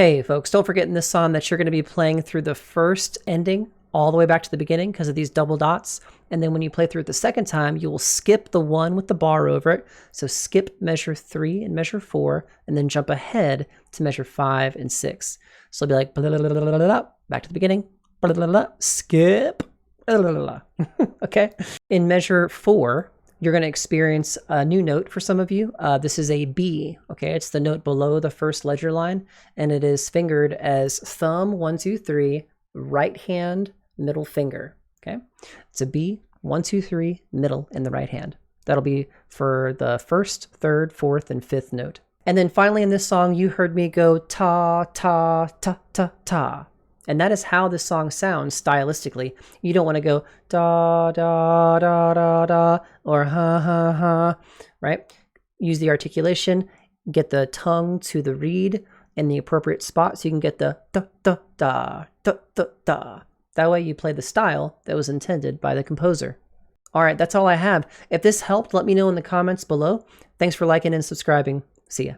Hey folks, don't forget in this song that you're going to be playing through the first ending all the way back to the beginning because of these double dots. And then when you play through it the second time, you will skip the one with the bar over it. So skip measure 3 and measure 4, and then jump ahead to measure 5 and 6. So it'll be like blah, blah, blah, blah, blah, blah, back to the beginning, blah, blah, blah, skip, blah, blah, blah, blah. Okay. In measure 4, you're going to experience a new note for some of you. This is a B, okay? It's the note below the first ledger line, and it is fingered as thumb, 1, 2, 3, right hand, middle finger, okay? It's a B, 1, 2, 3, middle in the right hand. That'll be for the first, third, fourth, and fifth note. And then finally in this song, you heard me go ta, ta, ta, ta, ta. And that is how this song sounds stylistically. You don't want to go da, da, da, da, da, or ha, ha, ha, right? Use the articulation, get the tongue to the reed in the appropriate spot so you can get the da, da, da, da, da, da. That way you play the style that was intended by the composer. All right, that's all I have. If this helped, let me know in the comments below. Thanks for liking and subscribing. See ya.